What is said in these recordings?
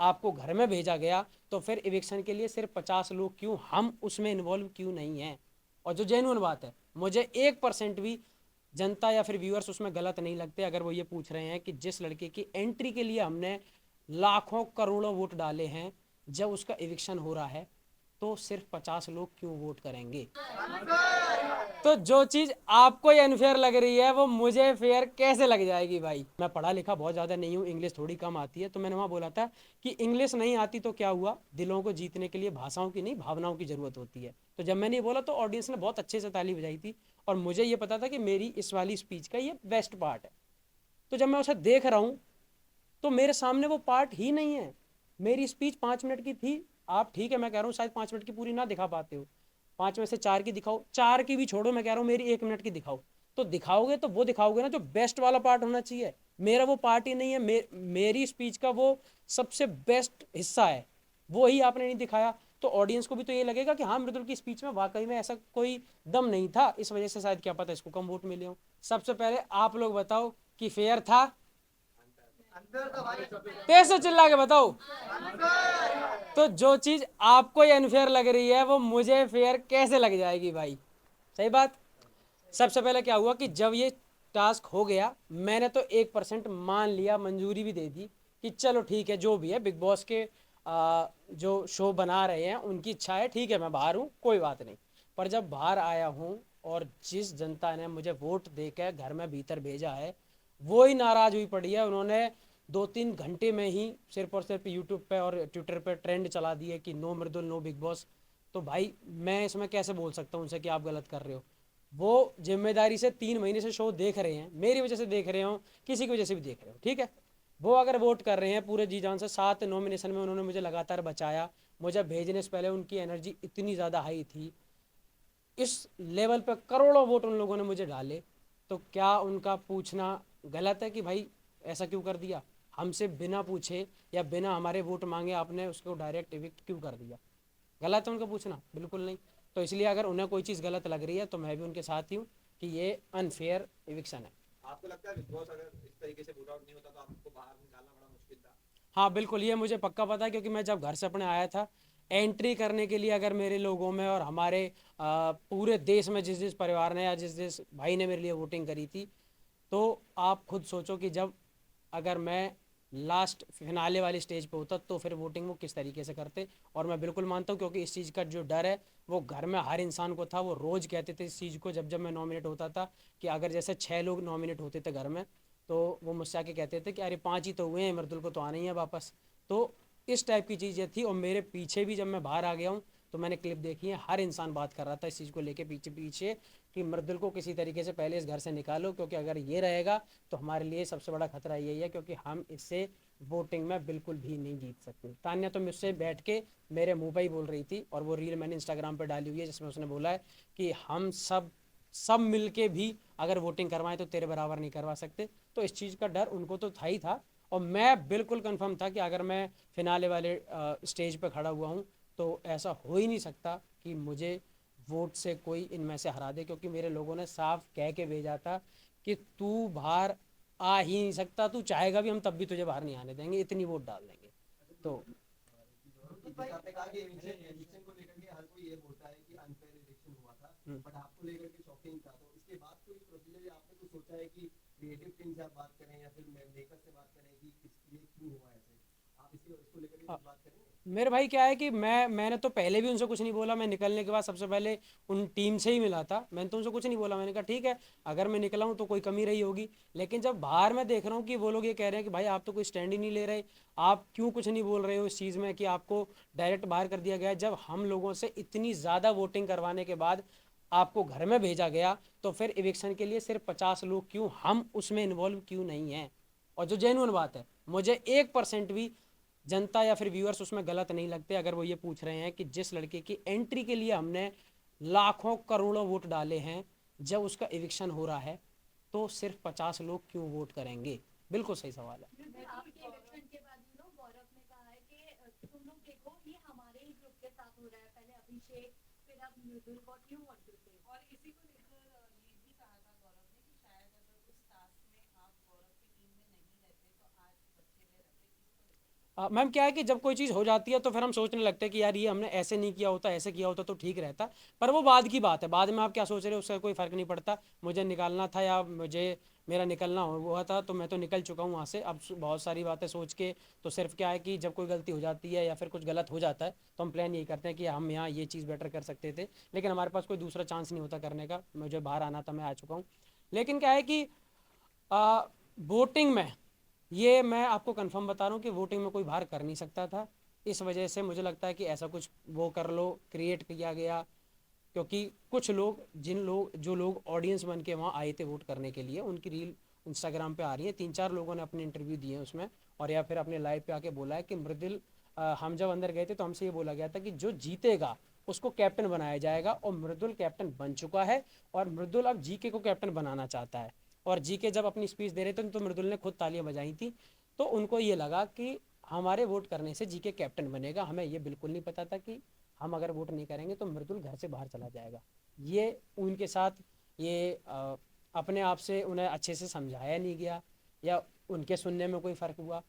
आपको घर में भेजा गया तो फिर इविक्शन के लिए सिर्फ 50 लोग क्यों, हम उसमें इन्वॉल्व क्यों नहीं हैं। और जो जेन्युइन बात है, मुझे 1% भी जनता या फिर व्यूअर्स उसमें गलत नहीं लगते अगर वो ये पूछ रहे हैं कि जिस लड़के की एंट्री के लिए हमने लाखों करोड़ों वोट डाले हैं, जब उसका इविक्शन हो रहा है तो सिर्फ 50 लोग क्यों वोट करेंगे। तो जो चीज आपको ये अनफेयर लग रही है वो मुझे फेयर कैसे लग जाएगी भाई। मैं पढ़ा लिखा बहुत ज्यादा नहीं हूँ, इंग्लिश थोड़ी कम आती है, तो मैंने वहां बोला था कि इंग्लिश नहीं आती तो क्या हुआ, दिलों को जीतने के लिए भाषाओं की नहीं भावनाओं की जरूरत होती है। तो जब मैंने ये बोला तो ऑडियंस ने बहुत अच्छे से ताली बजाई थी, और मुझे ये पता था कि मेरी इस वाली स्पीच का ये बेस्ट पार्ट है। तो जब मैं उसे देख रहा हूँ तो मेरे सामने वो पार्ट ही नहीं है। मेरी स्पीच 5 मिनट की थी, आप ठीक है मैं कह रहा हूँ शायद 5 मिनट की पूरी ना दिखा पाते हो, 5 में से 4 की दिखाओ, 4 की भी छोड़ो, मैं कह रहा हूँ मेरी 1 मिनट की दिखाओ। तो दिखाओगे तो वो दिखाओगे ना जो बेस्ट वाला पार्ट होना चाहिए। मेरा वो पार्ट ही नहीं है, मेरी स्पीच का वो सबसे बेस्ट हिस्सा है, वो ही आपने नहीं दिखाया। तो ऑडियंस को भी तो ये लगेगा कि हाँ मृदुल की स्पीच में वाकई में ऐसा कोई दम नहीं था, इस वजह से शायद क्या पता इसको कम वोट मिले हो। सबसे पहले आप लोग बताओ कि फेयर था, तेज से चिल्ला के बताओ। तो जो चीज आपको ये अनफेयर लग रही है वो मुझे फेयर कैसे लग जाएगी भाई। सही बात। सबसे पहले क्या हुआ कि जब ये टास्क हो गया, मैंने तो 1% मान लिया, मंजूरी भी दे दी कि चलो ठीक है जो भी है, बिग बॉस के जो शो बना रहे हैं उनकी इच्छा है, ठीक है मैं बाहर हूँ कोई बात नहीं। पर जब बाहर आया हूँ और जिस जनता ने मुझे वोट देकर घर में भीतर भेजा है वो ही नाराज हुई पड़ी है। उन्होंने 2-3 घंटे में ही सिर्फ और सिर्फ यूट्यूब पे और ट्विटर पे ट्रेंड चला दिए कि नो मृदुल नो बिग बॉस। तो भाई मैं इसमें कैसे बोल सकता हूँ उनसे कि आप गलत कर रहे हो। वो जिम्मेदारी से 3 महीने से शो देख रहे हैं, मेरी वजह से देख रहे हो, किसी की वजह से भी देख रहे हो, ठीक है। वो अगर वोट कर रहे हैं पूरे जी जान से, 7 नॉमिनेशन में उन्होंने मुझे लगातार बचाया, मुझे भेजने से पहले उनकी एनर्जी इतनी ज़्यादा हाई थी, इस लेवल पे करोड़ों वोट उन लोगों ने मुझे डाले। तो क्या उनका पूछना गलत है कि भाई ऐसा क्यों कर दिया, हमसे बिना पूछे या बिना हमारे वोट मांगे आपने उसको डायरेक्ट इविक्ट क्यों कर दिया। गलत है उनका पूछना, बिल्कुल नहीं। तो इसलिए अगर उन्हें कोई चीज़ गलत लग रही है तो मैं भी उनके साथ ही हूँ कि ये अनफेयर इविक्शन है। आपको लगता है बिग बॉस अगर इस तरीके से वोट आउट नहीं होता तो आपको बाहर निकालना बड़ा मुश्किल था? हाँ बिल्कुल, ये मुझे पक्का पता है, क्योंकि मैं जब घर से अपने आया था एंट्री करने के लिए, अगर मेरे लोगों में और हमारे पूरे देश में जिस जिस परिवार ने या जिस जिस भाई ने मेरे लिए वोटिंग करी थी, तो आप खुद सोचो कि जब अगर मैं लास्ट फिनाले वाली स्टेज पे होता तो फिर वोटिंग वो किस तरीके से करते। और मैं बिल्कुल मानता हूँ, क्योंकि इस चीज़ का जो डर है वो घर में हर इंसान को था। वो रोज़ कहते थे इस चीज़ को, जब जब मैं नॉमिनेट होता था कि अगर जैसे 6 लोग नॉमिनेट होते थे घर में, तो वो मुझसे आके कहते थे कि अरे 5 ही तो हुए हैं, मर्दुल को तो आना ही है वापस। तो इस टाइप की चीज़ें थी। और मेरे पीछे भी जब मैं बाहर आ गया हूँ तो मैंने क्लिप देखी है, हर इंसान बात कर रहा था इस चीज़ को लेके पीछे पीछे कि मर्दुल को किसी तरीके से पहले इस घर से निकालो, क्योंकि अगर ये रहेगा तो हमारे लिए सबसे बड़ा खतरा यही है, क्योंकि हम इससे वोटिंग में बिल्कुल भी नहीं जीत सकते। तान्या तो मुझसे बैठ के मेरे मुंह पे ही बोल रही थी, और वो रील मैंने इंस्टाग्राम पे डाली हुई है जिसमें उसने बोला है कि हम सब सब मिल के भी अगर वोटिंग करवाएं तो तेरे बराबर नहीं करवा सकते। तो इस चीज़ का डर उनको तो था ही था, और मैं बिल्कुल कंफर्म था कि अगर मैं फिनाले वाले स्टेज पे खड़ा हुआ हूँ तो ऐसा हो ही नहीं सकता कि मुझे वोट से कोई इनमें से हरा दे, क्योंकि मेरे लोगों ने साफ कह के भेजा था कि तू बाहर आ ही नहीं सकता, तू चाहेगा भी हम तब भी तुझे बाहर नहीं आने देंगे, इतनी वोट डाल देंगे। तो जैसे आपने कहा कि इलेक्शन को लेकर के हर कोई ये बोलता है कि अनफेयर इलेक्शन हुआ था, बट आपको लेकर के शॉकिंग था, तो इसके बाद कोई प्रोसीजर या आपने कुछ सोचा है कि क्रिएटिव टीम से आप बात करें या फिर मेकर से बात करें कि ये क्यों हुआ ऐसे, आप इसको लेकर के कुछ बात करेंगे? मेरे भाई क्या है कि मैंने तो पहले भी उनसे कुछ नहीं बोला। मैं निकलने के बाद सबसे पहले उन टीम से ही मिला था, मैंने तो उनसे कुछ नहीं बोला। मैंने कहा ठीक है अगर मैं निकला हूँ तो कोई कमी रही होगी। लेकिन जब बाहर मैं देख रहा हूँ कि वो लोग ये कह रहे हैं कि भाई आप तो कोई स्टैंड ही नहीं ले रहे, आप क्यों कुछ नहीं बोल रहे हो इस चीज़ में कि आपको डायरेक्ट बाहर कर दिया गया है, जब हम लोगों से इतनी ज़्यादा वोटिंग करवाने के बाद आपको घर में भेजा गया, तो फिर इविक्शन के लिए सिर्फ 50 लोग क्यों, हम उसमें इन्वॉल्व क्यों नहीं हैं। और जो जेन्युइन बात है, मुझे 1% भी जनता या फिर व्यूअर्स उसमें गलत नहीं लगते अगर वो ये पूछ रहे हैं कि जिस लड़के की एंट्री के लिए हमने लाखों करोड़ों वोट डाले हैं, जब उसका इविक्शन हो रहा है तो सिर्फ 50 लोग क्यों वोट करेंगे। बिल्कुल सही सवाल है। आपके इलेक्शन के बाद गौरव ने कहा है कि तुम लोग देखो ये हमारे ही ग्रुप के साथ हो रहा है, पहले अभिषेक फिर अब मृदुल, व्हाट यू वांट टू से। और इसी को लेकर ये भी कहा था गौरव ने कि शायद अगर उस टास्क में आप गौरव की टीम में नहीं रहते तो आज बच्चे में रहते, इसको लेकर मैम क्या है कि जब कोई चीज़ हो जाती है तो फिर हम सोचने लगते हैं कि यार ये हमने ऐसे नहीं किया होता, ऐसे किया होता तो ठीक रहता। पर वो बाद की बात है, बाद में आप क्या सोच रहे हो उसका कोई फ़र्क नहीं पड़ता। मुझे निकालना था या मुझे मेरा निकलना हुआ था तो मैं तो निकल चुका हूँ वहाँ से। अब बहुत सारी बातें सोच के तो सिर्फ क्या है कि जब कोई गलती हो जाती है या फिर कुछ गलत हो जाता है तो हम प्लान यही करते हैं कि हम यहाँ ये चीज़ बेटर कर सकते थे, लेकिन हमारे पास कोई दूसरा चांस नहीं होता करने का। मुझे बाहर आना था, मैं आ चुका हूँ। लेकिन क्या है कि वोटिंग में ये मैं आपको कंफर्म बता रहा हूँ कि वोटिंग में कोई बाहर कर नहीं सकता था। इस वजह से मुझे लगता है कि ऐसा कुछ वो कर लो, क्रिएट किया गया। क्योंकि कुछ लोग जो लोग ऑडियंस बन के वहाँ आए थे वोट करने के लिए, उनकी रील इंस्टाग्राम पे आ रही है। 3-4 लोगों ने अपने इंटरव्यू दिए हैं उसमें, और या फिर अपने लाइव पे आके बोला है कि मृदुल, हम जब अंदर गए थे तो हमसे ये बोला गया था कि जो जीतेगा उसको कैप्टन बनाया जाएगा, और मृदुल कैप्टन बन चुका है। और मृदुल अब जीके को कैप्टन बनाना चाहता है। और जीके जब अपनी स्पीच दे रहे थे तो मृदुल ने खुद तालियां बजाई थी। तो उनको ये लगा कि हमारे वोट करने से जीके कैप्टन बनेगा। हमें ये बिल्कुल नहीं पता था कि हम अगर वोट नहीं करेंगे तो मृदुल घर से बाहर चला जाएगा। ये उनके साथ ये अपने आप से उन्हें अच्छे से समझाया नहीं गया, या उनके सुनने में कोई फ़र्क हुआ,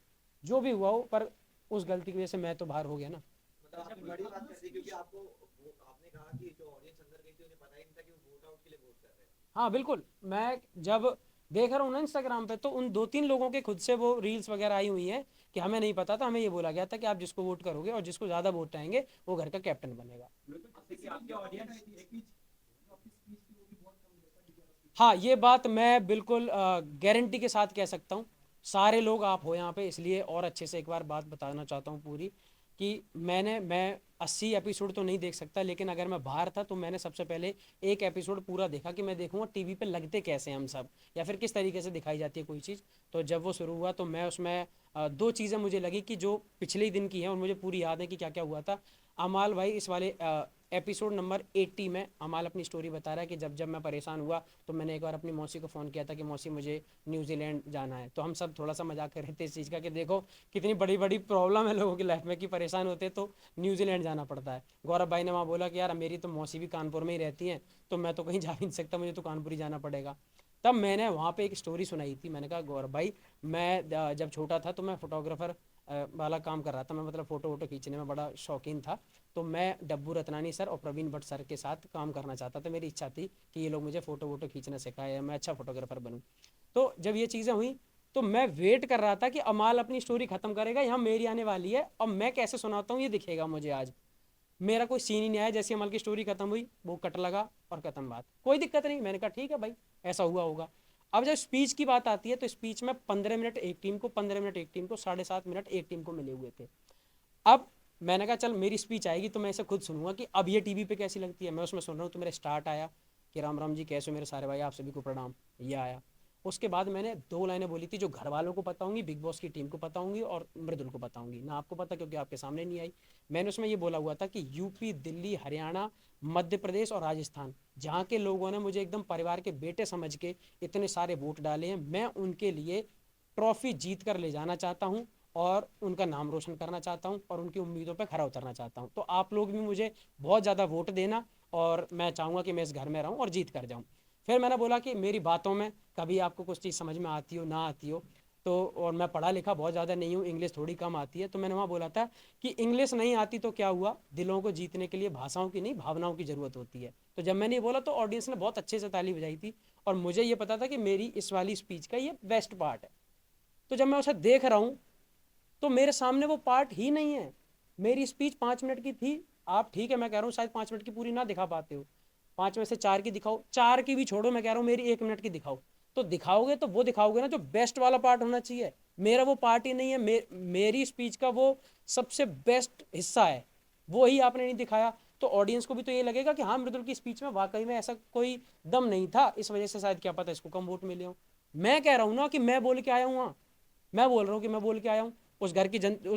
जो भी हुआ हो, पर उस गलती की वजह से मैं तो बाहर हो गया ना। मतलब आपने बड़ी बात कर दी, क्योंकि आपको वो आपने कहा कि जो ऑडियंस अंदर गई थी उन्हें पता ही नहीं था कि वो वोट आउट के लिए वोट कर रहे हैं। हाँ बिल्कुल, मैं जब देख रहा हूँ ना इंस्टाग्राम पे तो उन 2-3 लोगों के खुद से वो रील्स वगैरह आई हुई हैं कि हमें नहीं पता था, हमें ये बोला गया था कि आप जिसको वोट करोगे और जिसको ज़्यादा वोट आएंगे वो घर का कैप्टन बनेगा। हाँ, ये बात मैं बिल्कुल गारंटी के साथ कह सकता हूँ। सारे लोग आप हो यहाँ पे, इसलिए और अच्छे से एक बार बात बताना चाहता हूँ पूरी, कि मैं 80 एपिसोड तो नहीं देख सकता, लेकिन अगर मैं बाहर था तो मैंने सबसे पहले एक एपिसोड पूरा देखा कि मैं देखूंगा टीवी पे लगते कैसे हैं हम सब, या फिर किस तरीके से दिखाई जाती है कोई चीज़। तो जब वो शुरू हुआ तो मैं उसमें दो चीज़ें मुझे लगी कि जो पिछले ही दिन की हैं और मुझे पूरी याद है कि क्या क्या हुआ था। अमाल भाई इस वाले एपिसोड नंबर 80 में अमाल अपनी स्टोरी बता रहा है कि जब जब मैं परेशान हुआ तो मैंने एक बार अपनी मौसी को फ़ोन किया था कि मौसी मुझे न्यूजीलैंड जाना है। तो हम सब थोड़ा सा मजाक कर रहे थे इस चीज़ का कि देखो कितनी बड़ी बड़ी प्रॉब्लम है लोगों की लाइफ में कि परेशान होते हैं तो न्यूजीलैंड जाना पड़ता है। गौरव भाई ने वहाँ बोला कि यार मेरी तो मौसी भी कानपुर में ही रहती हैं, तो मैं तो कहीं जा भी नहीं सकता, मुझे तो कानपुर ही जाना पड़ेगा। तब मैंने वहाँ पे एक स्टोरी सुनाई थी। मैंने कहा गौरव भाई, मैं जब छोटा था तो मैं फोटोग्राफर वाला काम कर रहा था। मैं मतलब फ़ोटो वोटो खींचने में बड़ा शौकीन था। तो मैं डब्बू रत्नानी सर और प्रवीण भट्ट सर के साथ काम करना चाहता था। मेरी इच्छा थी कि ये लोग मुझे फ़ोटो वोटो खींचना सिखाए, मैं अच्छा फोटोग्राफर बनूँ। तो जब ये चीज़ें हुई तो मैं वेट कर रहा था कि अमाल अपनी स्टोरी ख़त्म करेगा, यहाँ मेरी आने वाली है और मैं कैसे सुनाता हूँ ये दिखेगा मुझे आज। मेरा कोई सीन ही नहीं आया। जैसे अमल की स्टोरी खत्म हुई वो कट लगा और खत्म बात, कोई दिक्कत नहीं। मैंने कहा ठीक है भाई, ऐसा हुआ होगा। अब जब स्पीच की बात आती है तो स्पीच में 15 मिनट एक टीम को, 15 मिनट एक टीम को, 7.5 मिनट एक टीम को मिले हुए थे। अब मैंने कहा चल मेरी स्पीच आएगी तो मैं इसे खुद सुनूंगा कि अब ये टीवी पे कैसी लगती है। मैं उसमें सुन रहा हूँ तो मेरा स्टार्ट आया कि राम राम जी कैसे हो मेरे सारे भाई, आप सभी को प्रणाम, ये आया। उसके बाद मैंने 2 लाइनें बोली थी जो घर वालों को पता होंगी, बिग बॉस की टीम को पता होंगी और मृदुल को पता होंगी, ना आपको पता क्योंकि आपके सामने नहीं आई। मैंने उसमें ये बोला हुआ था कि यूपी, दिल्ली, हरियाणा, मध्य प्रदेश और राजस्थान, जहाँ के लोगों ने मुझे एकदम परिवार के बेटे समझ के इतने सारे वोट डाले हैं, मैं उनके लिए ट्रॉफी जीत कर ले जाना चाहता हूँ और उनका नाम रोशन करना चाहता हूँ और उनकी उम्मीदों पर खरा उतरना चाहता हूँ। तो आप लोग भी मुझे बहुत ज़्यादा वोट देना और मैं चाहूँगा कि मैं इस घर में रहूँ और जीत कर जाऊँ। फिर मैंने बोला कि मेरी बातों में कभी आपको कुछ चीज़ समझ में आती हो ना आती हो तो, और मैं पढ़ा लिखा बहुत ज़्यादा नहीं हूँ, इंग्लिश थोड़ी कम आती है, तो मैंने वहाँ बोला था कि इंग्लिश नहीं आती तो क्या हुआ, दिलों को जीतने के लिए भाषाओं की नहीं भावनाओं की ज़रूरत होती है। तो जब मैंने ये बोला तो ऑडियंस ने बहुत अच्छे से ताली बजाई थी और मुझे ये पता था कि मेरी इस वाली स्पीच का ये बेस्ट पार्ट है। तो जब मैं उसे देख रहा हूँ तो मेरे सामने वो पार्ट ही नहीं है। मेरी स्पीच 5 मिनट की थी। आप ठीक है, मैं कह रहा हूँ शायद 5 मिनट की पूरी ना दिखा पाते हो, 5 में से 4 की दिखाओ, 4 की भी छोड़ो, मैं कह रहा हूँ मेरी 1 मिनट की दिखाओ। तो दिखाओगे तो वो दिखाओगे ना जो बेस्ट वाला पार्ट होना चाहिए। मेरा वो पार्ट ही नहीं है। मेरी स्पीच का वो सबसे बेस्ट हिस्सा है, वो ही आपने नहीं दिखाया। तो ऑडियंस को भी तो ये लगेगा कि हाँ मृदुल की स्पीच में वाकई में ऐसा कोई दम नहीं था, इस वजह से शायद क्या पता इसको कम वोट मिले हो। मैं कह रहा हूँ ना कि मैं बोल के आया हूँ वहाँ, मैं बोल रहा हूँ कि मैं बोल के आया हूँ। उस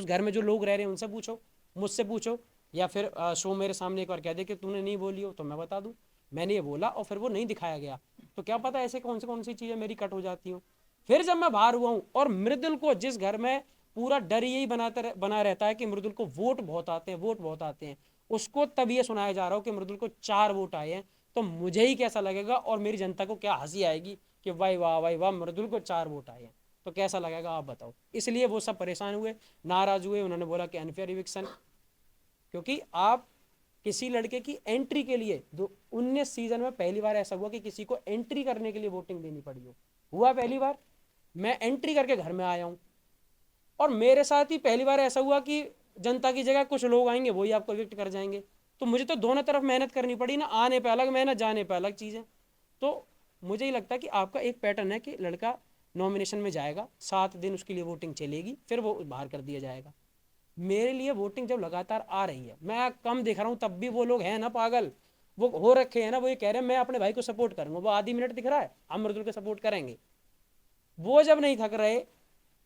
घर में जो लोग रह रहे हैं उनसे पूछो, मुझसे पूछो, या फिर शो मेरे सामने एक बार कह दे कि तूने नहीं बोली हो तो मैं बता दूँ मैंने ये बोला और फिर वो नहीं दिखाया गया। तो क्या पता ऐसे कौन सी चीज़ें मेरी कट हो जाती हूँ। फिर जब मैं बाहर हुआ हूँ और मृदुल को, जिस घर में पूरा डर यही बना रहता है कि मृदुल को वोट बहुत आते हैं, वोट बहुत आते हैं, उसको तब ये सुनाया जा रहा हो कि मृदुल को 4 वोट आए हैं, तो मुझे ही कैसा लगेगा और मेरी जनता को क्या हंसी आएगी कि भाई वाह भाई वाह, मृदुल को 4 वोट आए हैं। तो कैसा लगेगा आप बताओ। इसलिए वो सब परेशान हुए, नाराज हुए, उन्होंने बोला कि अनफेयर इविक्शन, क्योंकि आप किसी लड़के की एंट्री के लिए 19 सीजन में पहली बार ऐसा हुआ कि किसी को एंट्री करने के लिए वोटिंग देनी पड़ी हो, हुआ पहली बार। मैं एंट्री करके घर में आया हूं, और मेरे साथ ही पहली बार ऐसा हुआ कि जनता की जगह कुछ लोग आएंगे वही आपको इविक्ट कर जाएंगे। तो मुझे तो दोनों तरफ मेहनत करनी पड़ी ना, आने पे अलग मेहनत, जाने पे अलग चीज़ें। तो मुझे ही लगता है कि आपका एक पैटर्न है कि लड़का नॉमिनेशन में जाएगा, 7 दिन उसके लिए वोटिंग चलेगी, फिर वो बाहर कर दिया जाएगा। मेरे लिए वोटिंग जब लगातार आ रही है, मैं कम दिख रहा हूँ, तब भी वो लोग हैं ना पागल, वो हो रखे हैं ना, वो ये कह रहे हैं मैं अपने भाई को सपोर्ट करूंगा, वो आधी मिनट दिख रहा है हम मृदुल को सपोर्ट करेंगे, वो जब नहीं थक रहे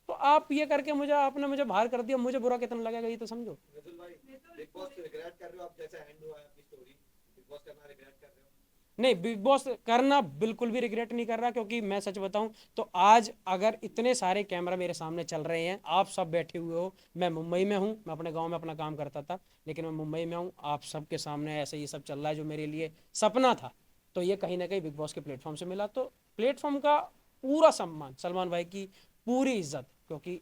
तो आप ये करके मुझे बाहर कर दिया, मुझे बुरा कितना लगेगा ये तो समझो। मिथुन भाई, बिग बॉस रिग्रेट कर रहे हो आप, जैसे एंड हुआ है आपकी स्टोरी, बिग बॉस करना रिग्रेट कर रहे हो? नहीं, बिग बॉस करना बिल्कुल भी रिग्रेट नहीं कर रहा, क्योंकि मैं सच बताऊं तो आज अगर इतने सारे कैमरा मेरे सामने चल रहे हैं, आप सब बैठे हुए हो, मैं मुंबई में हूं, मैं अपने गांव में अपना काम करता था, लेकिन मैं मुंबई में हूं, आप सबके सामने ऐसे ये सब चल रहा है जो मेरे लिए सपना था, तो ये कहीं ना कहीं बिग बॉस के प्लेटफॉर्म से मिला। तो प्लेटफॉर्म का पूरा सम्मान, सलमान भाई की पूरी इज्जत, क्योंकि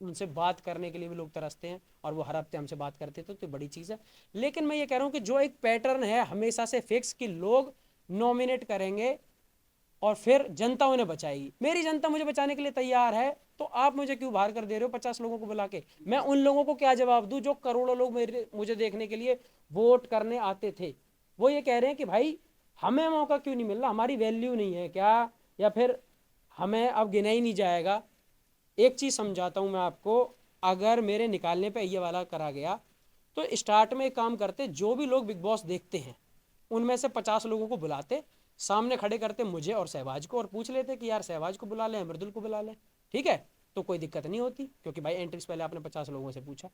उनसे बात करने के लिए भी लोग तरसते हैं, और वो हर हफ्ते हमसे बात करते थे, तो बड़ी चीज़ है। लेकिन मैं ये कह रहा हूँ कि जो एक पैटर्न है हमेशा से फिक्स कि लोग नॉमिनेट करेंगे और फिर जनता उन्हें बचाएगी, मेरी जनता मुझे बचाने के लिए तैयार है, तो आप मुझे क्यों बाहर कर दे रहे हो 50 लोगों को बुला के? मैं उन लोगों को क्या जवाब दूं जो करोड़ों लोग मुझे देखने के लिए वोट करने आते थे? वो ये कह रहे हैं कि भाई हमें मौका क्यों नहीं मिल रहा, हमारी वैल्यू नहीं है क्या, या फिर हमें अब गिना ही नहीं जाएगा? एक चीज़ समझाता हूँ मैं आपको, अगर मेरे निकालने पे ये वाला करा गया, तो स्टार्ट में एक काम करते, जो भी लोग बिग बॉस देखते हैं उनमें से 50 लोगों को बुलाते, सामने खड़े करते मुझे और सहवाज को, और पूछ लेते कि यार सहवाज को बुला लें, मृदुल को बुला लें, ठीक है? तो कोई दिक्कत नहीं होती, क्योंकि भाई एंट्री से पहले आपने 50 लोगों से पूछा।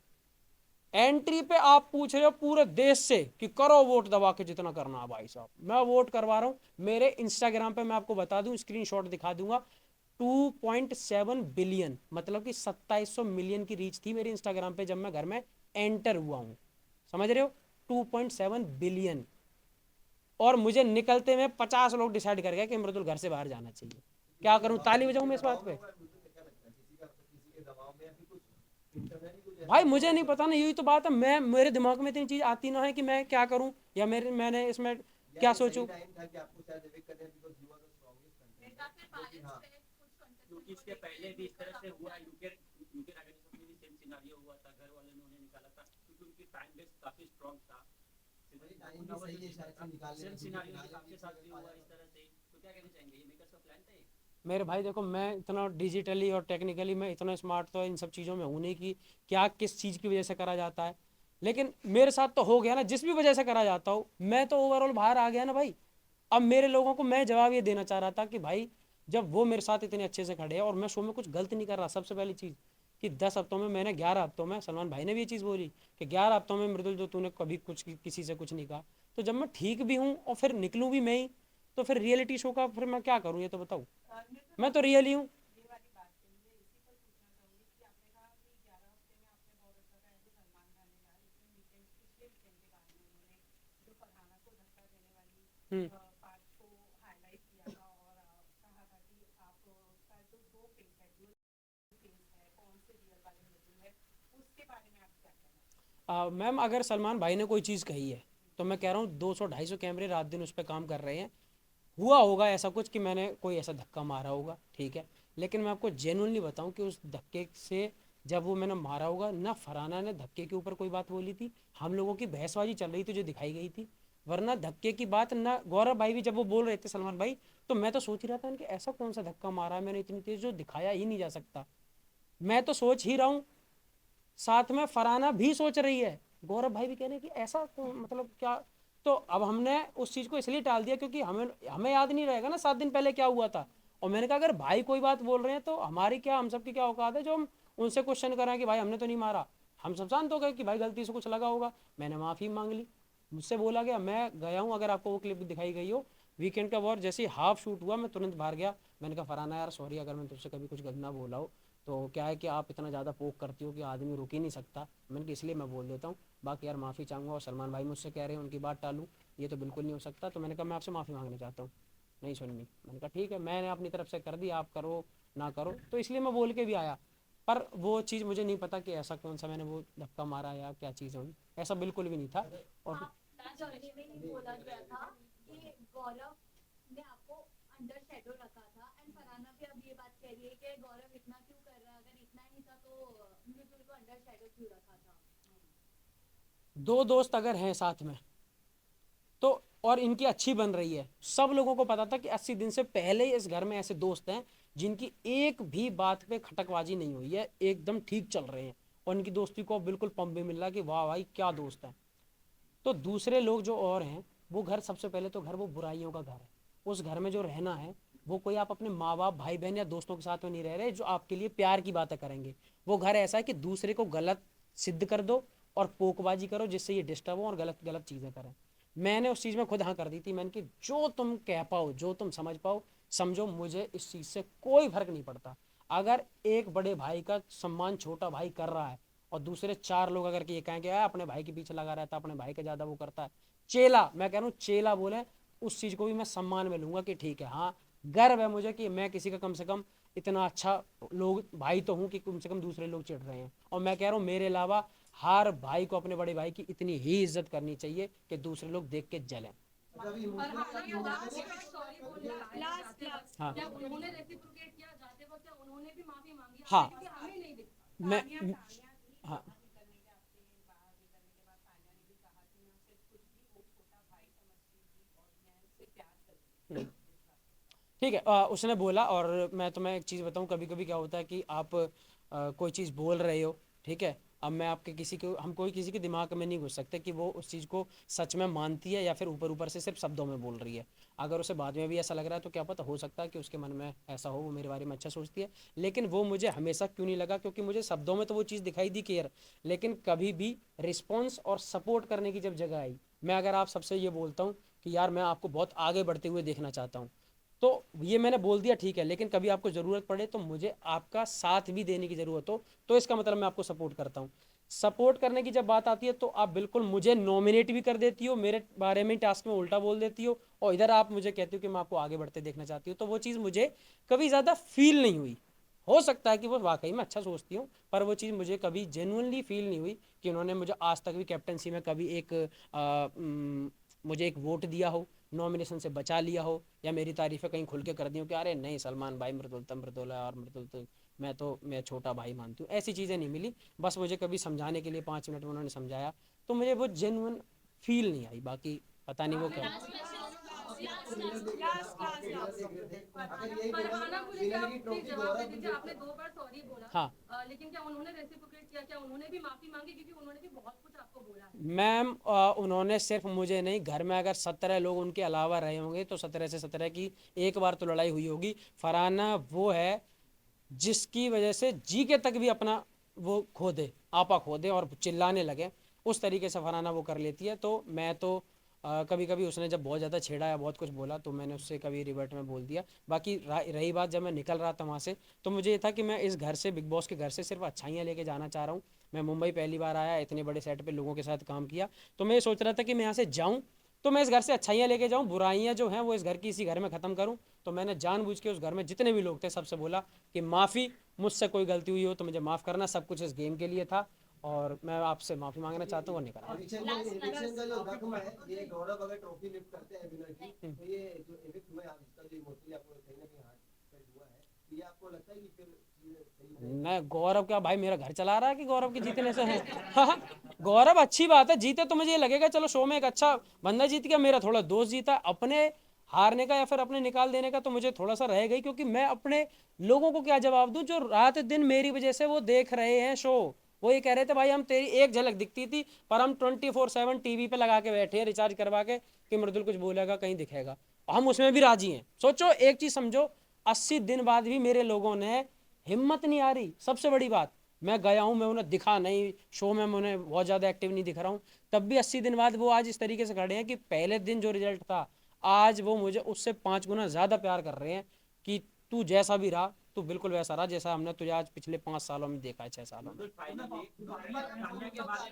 एंट्री पे आप पूछ रहे हो पूरे देश से कि करो वोट दबा के जितना करना है, भाई साहब मैं वोट करवा रहा हूँ। मेरे इंस्टाग्राम पे मैं आपको बता दूं, स्क्रीनशॉट दिखा दूंगा, 2.7 बिलियन, मतलब कि 2700 मिलियन की रीच थी मेरे इंस्टाग्राम पे जब मैं घर में एंटर हुआ हूँ, समझ रहे हो? 2.7 बिलियन। और मुझे निकलते में 50 लोग डिसाइड कर गए कि मृदुल घर से बाहर जाना चाहिए। क्या करूं, ताली बजाऊं मैं इस बात पे? किसी के दबाव में या फिर कुछ इंटरनली कुछ ऐसा भाई हुआ मुझे नहीं होगा? पता ना, यही तो बात है, मैं मेरे दिमाग में इतनी चीज आती ना है कि मैं क्या करूं, या मैंने इसमें या क्या ये सही सोचूं। टाइम था कि आपको शायद evict कर दिया because you are the strongest या फिर कंटेस्टेंट, जो कि बायस हाँ, पे कुछ क्योंकि कंटेस्टेंट इसके को पहले देखते भी इस तरह से आपको हुआ, क्या यूके यूके राइडर्स में भी सेम सिनारियो हुआ था, घर वाले ने उन्हें निकाला था क्योंकि उनकी फैन बेस काफी स्ट्रांग था। भाई टाइम भी सही है शायद से निकालने सेम में, क्योंकि सिनारियो फिनाले आपके भी साथ भी आ हुआ जाता। इस तरह से, तो क्या कहना चाहेंगे, ये मेकर्स का प्लान था ये? मेरे भाई देखो, मैं इतना डिजिटली और टेक्निकली मैं इतना स्मार्ट तो इन सब चीज़ों में हूँ नहीं कि क्या किस चीज़ की वजह से करा जाता है, लेकिन मेरे साथ तो हो गया ना, जिस भी वजह से करा जाता हो, मैं तो ओवरऑल बाहर आ गया ना भाई। अब मेरे लोगों को मैं जवाब ये देना चाह रहा था कि भाई जब वो मेरे साथ इतने अच्छे से खड़े हैं और मैं शो में कुछ गलत नहीं कर रहा, सबसे पहली चीज़ कि 10 हफ्तों में मैंने 11 हफ्तों में, सलमान भाई ने भी ये चीज़ बोली कि 11 हफ्तों में मृदुल जो तूने कभी कुछ किसी से कुछ नहीं कहा, तो जब मैं ठीक भी हूँ और फिर निकलूँ भी मैं ही, तो फिर रियलिटी शो का फिर मैं क्या करूँ ये तो बताऊँ? मैं तो रियल ही हूँ। ये वाली बात है, मुझे इसी पर पूछना चाहूंगी कि आपने कहा कि 11 हफ्ते में आपने बहुत अच्छा कहा कि सलमान खान ने कहा, लेकिन वीकेंड पिछले वीकेंड के बाद में उन्होंने जो फरहाना को धक्का देने वाली हम्म। पार्ट को हाईलाइट किया था, और कहा था कि आपका जो दो फेस है, डुअल फेस है, कौन से रियल वाले मृदुल है, उसके बारे में आप क्या कहना चाहेंगे? मैम अगर सलमान भाई ने कोई चीज़ कही है तो मैं कह रहा हूँ 200-250 कैमरे रात दिन उस पर काम कर रहे हैं, हुआ होगा ऐसा कुछ कि मैंने कोई ऐसा धक्का मारा होगा, ठीक है, लेकिन मैं आपको जेन्युइनली बताऊं कि उस धक्के से जब वो मैंने मारा होगा ना, फरहाना ने धक्के के ऊपर कोई बात बोली थी, हम लोगों की बहसबाजी चल रही थी जो दिखाई गई थी, वरना धक्के की बात ना, गौरव भाई भी जब वो बोल रहे थे सलमान भाई, तो मैं तो सोच ही रहा था इनके ऐसा कौन सा धक्का मारा है मैंने इतनी तेज जो दिखाया ही नहीं जा सकता। मैं तो सोच ही रहा हूँ, साथ में फरहाना भी सोच रही है, गौरव भाई भी कह रहे हैं कि ऐसा मतलब क्या। तो अब हमने उस चीज़ को इसलिए टाल दिया क्योंकि हमें हमें याद नहीं रहेगा ना 7 दिन पहले क्या हुआ था, और मैंने कहा अगर भाई कोई बात बोल रहे हैं तो हमारी क्या, हम सबकी क्या औकात है जो हम उनसे क्वेश्चन करें कि भाई हमने तो नहीं मारा। हम सब शांत हो गए कि भाई गलती से कुछ लगा होगा, मैंने माफ़ी मांग ली, मुझसे बोला गया, मैं गया हूँ, अगर आपको वो क्लिप दिखाई गई हो वीकेंड का वॉर, जैसे ही हाफ शूट हुआ मैं तुरंत बाहर गया, मैंने कहा फरहाना यार सॉरी अगर मैं तुझसे कभी कुछ गंदा बोला हो, तो क्या है कि आप इतना ज़्यादा पोक करती हो कि आदमी रुक ही नहीं सकता, मैंने कहा इसलिए मैं बोल देता हूँ, बाकी यार माफ़ी चाहूँगा, और सलमान भाई मुझसे कह रहे हैं उनकी बात टालूँ, ये तो बिल्कुल नहीं हो सकता, तो मैंने कहा मैं आपसे माफ़ी मांगना चाहता हूँ, नहीं सुननी, मैंने कहा ठीक है मैंने अपनी तरफ से कर दी, आप करो ना करो। तो इसलिए मैं बोल के भी आया, पर वो चीज़ मुझे नहीं पता कि ऐसा कौन सा मैंने वो धक्का मारा या क्या चीज़ हुई, ऐसा बिल्कुल भी नहीं था। और जर्नी में ही बोला गया था कि गौरव ने आपको अंडर शेडो रखा था, एंड फरहाना भी अब ये बात कह रही है कि गौरव इतना क्यों कर रहा है, अगर इतना ही था तो मृदुल को अंडर शेडो क्यों रखा था। दो दोस्त अगर हैं साथ में तो, और इनकी अच्छी बन रही है, सब लोगों को पता था कि 80 दिन से पहले ही इस घर में ऐसे दोस्त हैं जिनकी एक भी बात पे खटकबाजी नहीं हुई है, एकदम ठीक चल रहे हैं, और इनकी दोस्ती को बिल्कुल पंप भी मिल रहा है कि वाह भाई क्या दोस्त है। तो दूसरे लोग जो और हैं, वो घर, सबसे पहले तो घर वो बुराइयों का घर है। उस घर में जो रहना है वो कोई आप अपने माँ बाप भाई बहन या दोस्तों के साथ में नहीं रह रहे जो आपके लिए प्यार की बातें करेंगे। वो घर ऐसा है कि दूसरे को गलत सिद्ध कर दो और पोकबाजी करो जिससे ये डिस्टर्ब हो और गलत गलत चीज़ें करें। मैंने उस चीज़ में खुद हाँ कर दी थी। मैंने कि जो तुम कह पाओ, जो तुम समझ पाओ समझो, मुझे इस चीज़ से कोई फर्क नहीं पड़ता। अगर एक बड़े भाई का सम्मान छोटा भाई कर रहा है और दूसरे 4 लोग अगर ये कहेंगे अपने भाई के पीछे लगा रहता है, अपने भाई का ज़्यादा वो करता है, चेला, मैं कह रहा हूँ चेला बोले, उस चीज़ को भी मैं सम्मान में लूंगा कि ठीक है, हाँ गर्व है मुझे कि मैं किसी का कम से कम इतना अच्छा लोग भाई तो हूँ कि कम से कम दूसरे लोग चिढ़ रहे हैं। और मैं कह रहा हूँ मेरे अलावा हर भाई को अपने बड़े भाई की इतनी ही इज्जत करनी चाहिए कि दूसरे लोग देख के जलें। हाँ हाँ मैं हाँ ठीक है। उसने बोला, और मैं तुम्हें एक चीज़ बताऊं, कभी कभी क्या होता है कि आप कोई चीज़ बोल रहे हो, ठीक है, अब मैं आपके किसी को, हम कोई किसी के दिमाग में नहीं घुस सकते कि वो उस चीज़ को सच में मानती है या फिर ऊपर ऊपर से सिर्फ शब्दों में बोल रही है। अगर उसे बाद में भी ऐसा लग रहा है तो क्या पता, हो सकता है कि उसके मन में ऐसा हो, वो मेरे बारे में अच्छा सोचती है। लेकिन वो मुझे हमेशा क्यों नहीं लगा, क्योंकि मुझे शब्दों में तो वो चीज़ दिखाई दी केयर, लेकिन कभी भी रिस्पॉन्स और सपोर्ट करने की जब जगह आई, मैं अगर आप सबसे ये बोलता हूँ कि यार मैं आपको बहुत आगे बढ़ते हुए देखना चाहता हूँ, तो ये मैंने बोल दिया ठीक है, लेकिन कभी आपको ज़रूरत पड़े तो मुझे आपका साथ भी देने की ज़रूरत हो, तो इसका मतलब मैं आपको सपोर्ट करता हूँ। सपोर्ट करने की जब बात आती है तो आप बिल्कुल मुझे नॉमिनेट भी कर देती हो, मेरे बारे में टास्क में उल्टा बोल देती हो, और इधर आप मुझे कहती हो कि मैं आपको आगे बढ़ते देखना चाहती हूँ। तो वो चीज़ मुझे कभी ज़्यादा फील नहीं हुई। हो सकता है कि वो वाकई में अच्छा सोचती हूँ, पर वो चीज़ मुझे कभी जेन्युइनली फील नहीं हुई कि उन्होंने मुझे आज तक भी कैप्टनसी में कभी एक मुझे एक वोट दिया हो, नॉमिनेशन से बचा लिया हो, या मेरी तारीफ़ें कहीं खुल के कर दी हो कि अरे नहीं सलमान भाई मृदुल तो मृदुल है और मृदुल तो मैं छोटा भाई मानती हूँ, ऐसी चीज़ें नहीं मिली। बस मुझे कभी समझाने के लिए 5 मिनट में उन्होंने समझाया तो मुझे वो जेन्युइन फील नहीं आई, बाकी पता नहीं वो क्या। अगर यही विनर की ट्रॉफी गौरव आपने 2 बार सॉरी बोला, हाँ लेकिन क्या उन्होंने रेसिप्रोकेट किया, क्या उन्होंने भी माफी मांगी, क्योंकि उन्होंने भी बहुत कुछ आपको बोला है। मैम, उन्होंने सिर्फ मुझे नहीं, घर में अगर 17 लोग उनके अलावा रहे होंगे तो 17 से 17 की एक बार तो लड़ाई हुई होगी। फरहाना वो है जिसकी वजह से जी के तक भी अपना वो खो दे, आपा खो दे और चिल्लाने लगे, उस तरीके से फरहाना वो कर लेती है। तो मैं तो कभी कभी उसने जब बहुत ज़्यादा छेड़ा या बहुत कुछ बोला तो मैंने उससे कभी रिवर्ट में बोल दिया। बाकी रही बात जब मैं निकल रहा था वहाँ से, तो मुझे ये था कि मैं इस घर से, बिग बॉस के घर से सिर्फ अच्छाइयाँ लेके जाना चाह रहा हूँ। मैं मुंबई पहली बार आया, इतने बड़े सेट पे लोगों के साथ काम किया, तो मैं ये सोच रहा था कि मैं यहाँ से जाऊँ तो मैं इस घर से अच्छाइयाँ लेके जाऊँ, बुराइयाँ जो हैं वो इस घर की इसी घर में ख़त्म करूँ। तो मैंने जानबूझ के उस घर में जितने भी लोग थे सबसे बोला कि माफ़ी, मुझसे कोई गलती हुई हो तो मुझे माफ़ करना, सब कुछ इस गेम के लिए था और मैं आपसे माफ़ी मांगना चाहता हूँ और निकल आया। एविक्शन का जो रकम है, ये गौरव अगर ट्रॉफी लिफ्ट करते हैं विनर की, तो ये जो एविक्ट हुए आप, इसका जो इमोशनली आपको कहीं ना कहीं हार्ट हुआ है, तो ये आपको लगता है कि फिर चीजें सही मैं गौरव क्या भाई मेरा घर चला रहा है कि गौरव के जीतने से है? हाँ, गौरव अच्छी बात है, जीते तो मुझे ये लगेगा चलो शो में एक अच्छा बंदा जीत गया, मेरा थोड़ा दोस्त जीता। अपने हारने का या फिर अपने निकाल देने का तो मुझे थोड़ा सा रह गई, क्योंकि मैं अपने लोगों को क्या जवाब दूं जो रात दिन मेरी वजह से वो देख रहे हैं शो। वो ये कह रहे थे भाई हम तेरी एक झलक दिखती थी, पर हम 24/7 टीवी पे लगा के बैठे हैं रिचार्ज करवा के कि मृदुल कुछ बोलेगा कहीं दिखेगा, हम उसमें भी राजी हैं। सोचो एक चीज समझो, 80 दिन बाद भी मेरे लोगों ने हिम्मत नहीं आ रही। सबसे बड़ी बात, मैं गया हूँ, मैं उन्हें दिखा नहीं शो में, मैं उन्हें बहुत ज़्यादा एक्टिव नहीं दिख रहा हूँ, तब भी 80 दिन बाद वो आज इस तरीके से खड़े हैं कि पहले दिन जो रिजल्ट था आज वो मुझे उससे 5 गुना ज़्यादा प्यार कर रहे हैं कि तू जैसा भी रहा तू बिल्कुल वैसा रहा जैसा हमने तुझे आज पिछले 5 सालों में देखा है, 6 सालों में। फाइनली तान्या के बारे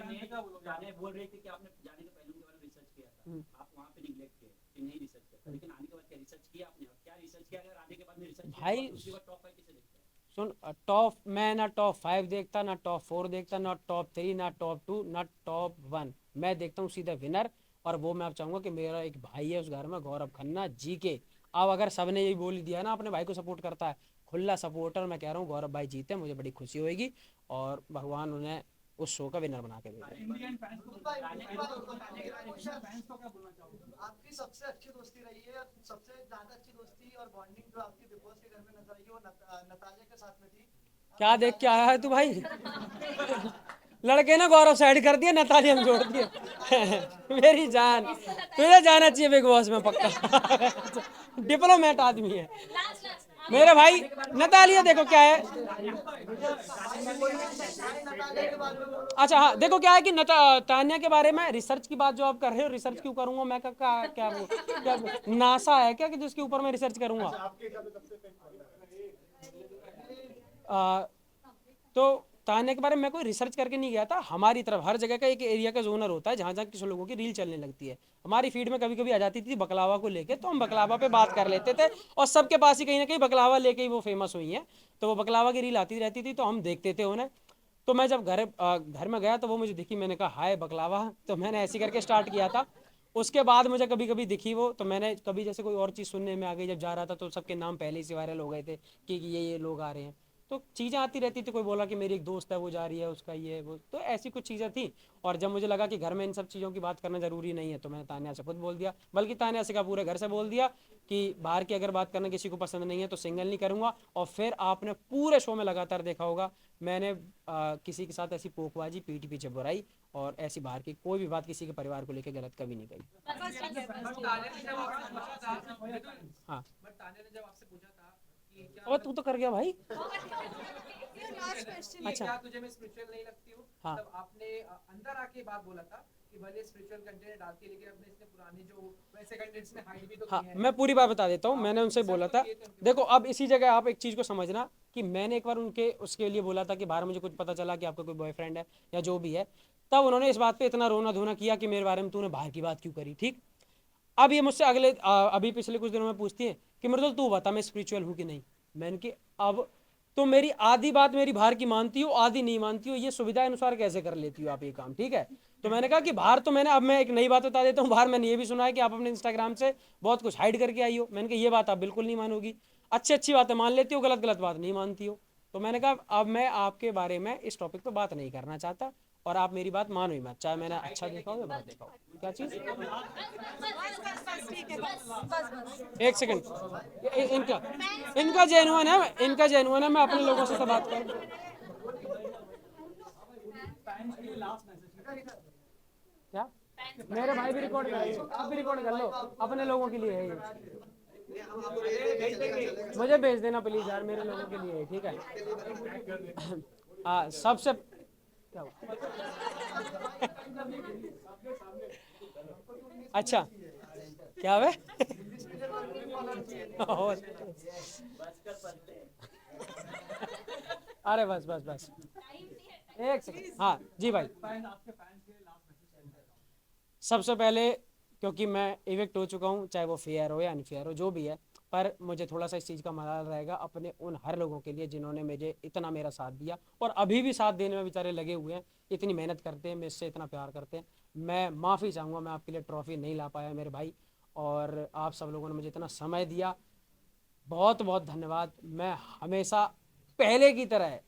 में तान्या बोल रही थी कि आपने जाने के पहले उनके बारे में रिसर्च किया था, आप वहाँ पे निगलेक्ट किए कि नहीं रिसर्च किया, लेकिन आने के बाद क्या रिसर्च किया आपने, और क्या रिसर्च इसके अगर आने के बाद में रिसर्च भाई दूसरी बार टॉप 5 किसे देखते हैं? सुन, टॉप मैं ना टॉप 5 देखता, ना टॉप 4 देखता, ना टॉप 3, ना टॉप 2, ना टॉप 1। मैं देखता हूँ सीधा विनर। और वो मैं अब चाहूंगा कि मेरा एक भाई है उस घर में, गौरव खन्ना जी के। अब अगर सबने यही बोल दिया ना अपने भाई को सपोर्ट करता है, खुला सपोर्टर, मैं कह रहा हूँ गौरव भाई जीते, मुझे बड़ी खुशी होगी और भगवान उन्हें उस शो का विनर बना के देगा। इंडियन फैंस को भाई, भाई, इंडियन फैंस को क्या बोलना चाहोगे? आपकी सबसे अच्छी दोस्ती रही है, सबसे ज्यादा अच्छी दोस्ती और बॉन्डिंग जो आपकी बिग बॉस के घर में नजर आई है वो नताजा के साथ में थी। क्या देख के आया है तू भाई? लड़के ने गौरव साइड कर दिया, नताली हम जोड़ दिए। मेरी जान, तुझे जाना चाहिए बिग बॉस में पक्का। डिप्लोमेट आदमी है मेरे भाई। नतालिया देखो क्या है, अच्छा हाँ देखो क्या है कि तान्या के बारे में रिसर्च की बात जो आप कर रहे हो, रिसर्च क्यों करूंगा मैं? क्या नासा है क्या कि जिसके ऊपर मैं रिसर्च करूंगा? तो तान्या के बारे में मैं कोई रिसर्च करके नहीं गया था। हमारी तरफ हर जगह का एक एरिया का जोनर होता है जहाँ जहाँ किसी लोगों की रील चलने लगती है। हमारी फीड में कभी कभी आ जाती थी बकलावा को लेके, तो हम बकलावा पे बात कर लेते थे और सबके पास ही कहीं ना कहीं बकलावा लेके ही वो फेमस हुई हैं। तो वो बकलावा की रील आती रहती थी तो हम देखते थे उन्हें। तो मैं जब घर में गया तो वो मुझे दिखी, मैंने कहा हाय बकलावा, तो मैंने ऐसे करके स्टार्ट किया था। उसके बाद मुझे कभी कभी दिखी वो, तो मैंने कभी जैसे कोई और चीज़ सुनने में आ गई, जब जा रहा था तो सबके नाम पहले ही से वायरल हो गए थे कि ये लोग आ रहे हैं। तो चीज़ें आती रहती थी, कोई बोला कि मेरी एक दोस्त है वो जा रही है, उसका ये वो, तो ऐसी कुछ चीज़ें थी। और जब मुझे लगा कि घर में इन सब चीज़ों की बात करना ज़रूरी नहीं है तो मैंने तान्या से खुद बोल दिया, बल्कि तान्या से का पूरे घर से बोल दिया कि बाहर की अगर बात करना किसी को पसंद नहीं है तो सिंगल नहीं करूँगा। और फिर आपने पूरे शो में लगातार देखा होगा मैंने किसी के साथ ऐसी पोकबाजी, पीठ पीछे बुराई और ऐसी बाहर की कोई भी बात किसी के परिवार को लेकर गलत कभी नहीं कही। हाँ, बट तान्या ने जब आपसे पूछा था कि क्या और तू तो कर गया भाई। अच्छा क्या तुझे मैं स्पिरिचुअल नहीं लगती हूँ, हाँ। तब आपने अंदर आके बात बोला था कि भले स्पिरिचुअल कंटेंट डालती है लेकिन अपने इसने पुरानी जो वैसे कंटेंट्स में हाइड भी तो हाँ की है। मैं पूरी बात बता देता हूँ। मैंने उनसे बोला था, देखो अब इसी जगह आप एक चीज़ को समझना कि मैंने एक बार उनके उसके लिए बोला था कि बाहर मुझे कुछ पता चला कि आपका कोई बॉयफ्रेंड है या जो भी है, तब उन्होंने इस बात पे इतना रोना धोना किया कि मेरे बारे में तूने बाहर की बात क्यों करी। ठीक, अब ये मुझसे अभी पिछले कुछ दिनों में पूछती है कि मृदुल तू बता मैं स्पिरिचुअल हूँ कि नहीं। मैंने कि अब तो मेरी आधी बात मेरी बाहर की मानती हो, आधी नहीं मानती हो, ये सुविधा अनुसार कैसे कर लेती हो आप ये काम? ठीक है, तो मैंने कहा कि बाहर तो मैंने, अब मैं एक नई बात बता देता हूँ, बाहर मैंने ये भी सुना है कि आप अपने इंस्टाग्राम से बहुत कुछ हाइड करके आई हो। मैंने कहा ये बात आप बिल्कुल नहीं मानोगी, अच्छी अच्छी बातें मान लेती हो, गलत गलत बात नहीं मानती हो। तो मैंने कहा अब मैं आपके बारे में इस टॉपिक पर बात नहीं करना चाहता और आप मेरी बात मानो ही मत, चाहे मैंने अच्छा देखा हो या बुरा देखा हो। क्या चीज़? एक सेकंड, इनका इनका जेन्युइन है, इनका जेन्युइन है, मैं अपने लोगों से तो बात करूँ। क्या मेरे भाई भी रिकॉर्ड कर लो, आप भी रिकॉर्ड कर लो, अपने लोगों के लिए है ये। मुझे भेज देना प्लीज यार, मेरे लोगों के लिए है, ठीक है। सबसे क्या हुआ? अच्छा क्या है? अरे बस बस बस एक सेकंड। हाँ जी भाई, सबसे पहले क्योंकि मैं इविक्ट हो चुका हूँ, चाहे वो फेयर हो या अनफेयर हो जो भी है, पर मुझे थोड़ा सा इस चीज़ का मलाल रहेगा अपने उन हर लोगों के लिए जिन्होंने मुझे इतना मेरा साथ दिया और अभी भी साथ देने में बेचारे लगे हुए हैं, इतनी मेहनत करते हैं, मेरे से इतना प्यार करते हैं। मैं माफ़ी चाहूँगा, मैं आपके लिए ट्रॉफी नहीं ला पाया मेरे भाई, और आप सब लोगों ने मुझे इतना समय दिया, बहुत बहुत धन्यवाद। मैं हमेशा पहले की तरह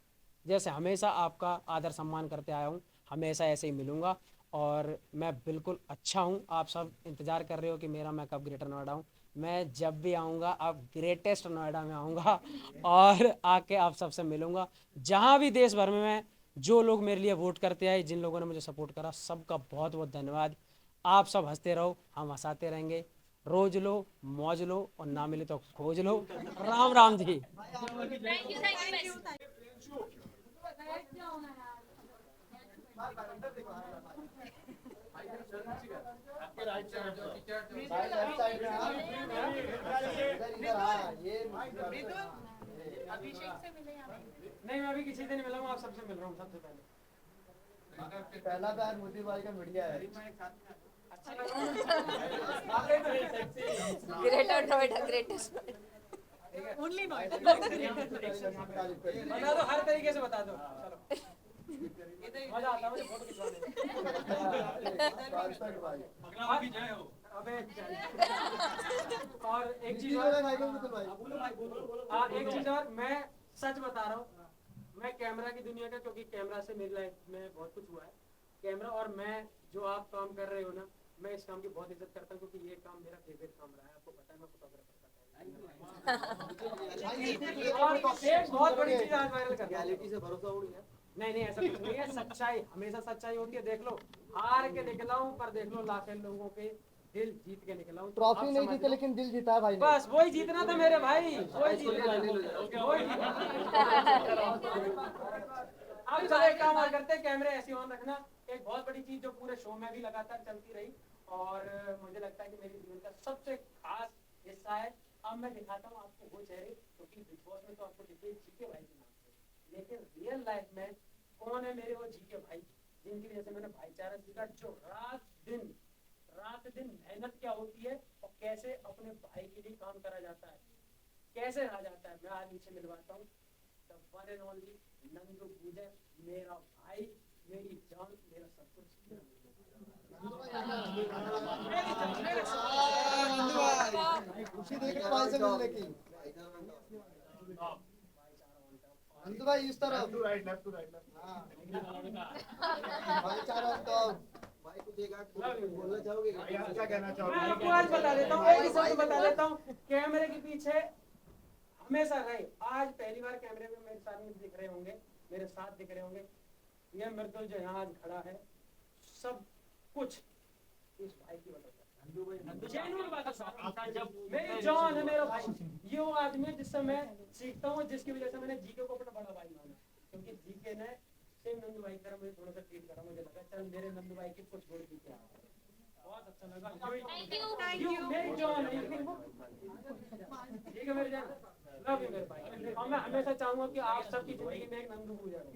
जैसे हमेशा आपका आदर सम्मान करते आया हूँ, हमेशा ऐसे ही मिलूँगा और मैं बिल्कुल अच्छा हूँ। आप सब इंतज़ार कर रहे हो कि मेरा मैं कब ग्रेटर नोएडा हूँ। मैं जब भी आऊँगा अब ग्रेटेस्ट नोएडा में आऊँगा और आके आप सबसे मिलूँगा। जहाँ भी देश भर में मैं, जो लोग मेरे लिए वोट करते आए, जिन लोगों ने मुझे सपोर्ट करा, सबका बहुत बहुत धन्यवाद। आप सब हंसते रहो, हम हंसाते रहेंगे। रोज लो, मौज लो और ना मिले तो खोज लो। राम राम जी। अभिषेक से मिले यहाँ पे। नहीं मैं अभी किसी से नहीं मिला हूँ, आप सबसे मिल रहा हूँ सबसे पहले। पहला प्यार मोदी भाई का मीडिया है। ग्रेटर नोएडा ग्रेटेस्ट ठीक है ओनली नोएडा बता दो, हर तरीके से बता दो। चलो मजा आता है मुझे फोटो खिंचवाने में। अबे और एक चीज और, हाँ एक चीज और, मैं सच बता रहा हूँ, मैं कैमरा की दुनिया का, क्योंकि कैमरा से मेरी लाइफ में बहुत कुछ हुआ है। कैमरा और मैं जो आप काम कर रहे हो ना, मैं इस काम की बहुत इज्जत करता हूँ, क्योंकि ये काम मेरा फेवरेट काम रहा है। आपको पता है मैं फोटोग्राफर का। और एक बहुत बड़ी चीज आज वायरल कर रहा हूँ। से भरोसा उड़ गया। नहीं नहीं, ऐसा कुछ नहीं है। सच्चाई हमेशा सच्चाई होती है। देख लो, हार के निकला हूँ, पर देख लो लाखों लोगों के दिल जीत के निकला हूँ। ट्रॉफी नहीं जीते लेकिन दिल जीता है भाई ने। बस वही जीतना था मेरे भाई, वही जीतना था, वही जीतना। अब चलो एक काम और करते हैं, कैमरे ऐसे ऑन रखना। एक बहुत बड़ी चीज जो पूरे शो में भी लगातार चलती रही, और मुझे लगता है कि मेरे जीवन का सबसे खास हिस्सा है। अब मैं दिखाता हूँ आपको वो चेहरे, क्योंकि बिग बॉस में तो आपको दिखे जीके भाई के नाम से, लेकिन रियल लाइफ में कौन है मेरे वो जीके भाई, जिनकी वजह से मैंने भाईचारा सीखा, जो रात दिन मेहनत क्या होती है और कैसे अपने भाई के लिए काम करा जाता है, कैसे रहा जाता है। मैं आज इनसे मिलवाता हूँ, the one and only Nandu गुजर, मेरा भाई, मेरी जान, मेरा सब कुछ। खुशी देख रहे भाई से मिलने की। नंदू भाई इस तरफ, लेफ्ट टू राइट हाँ भाईचारा टॉप। भाई कुछ एक आध बोलना चाहोगे? क्या कहना मैं चाहोगे? आपको आज बता देता हूँ, एक ही शब्द बता देता हूँ, कैमरे के पीछे हमेशा रहे। आज पहली बार कैमरे में मेरे सामने दिख रहे होंगे, मेरे साथ दिख रहे होंगे। ये मृदुल जो यहाँ आज खड़ा है, सब कुछ इस भाई की वजह से। जेन्युइन बात है, मेरी जान है मेरा भाई। ये वो आदमी है जिससे मैं सीखता हूँ, जिसकी वजह से मैंने जीके को अपना बड़ा भाई माना, क्योंकि जीके ने सेम नंदू भाई की तरह मुझे थोड़ा सा ट्रीट करा। मुझे लगा चल मेरे नंदू भाई की कुछ गुण सीखे, बहुत अच्छा लगा। थैंक यू मेरी जान है, ठीक है मेरी जान, लव यू मेरे भाई। और मैं हमेशा चाहूंगा कि आप सबकी जिंदगी में एक नंदू गुजर हो।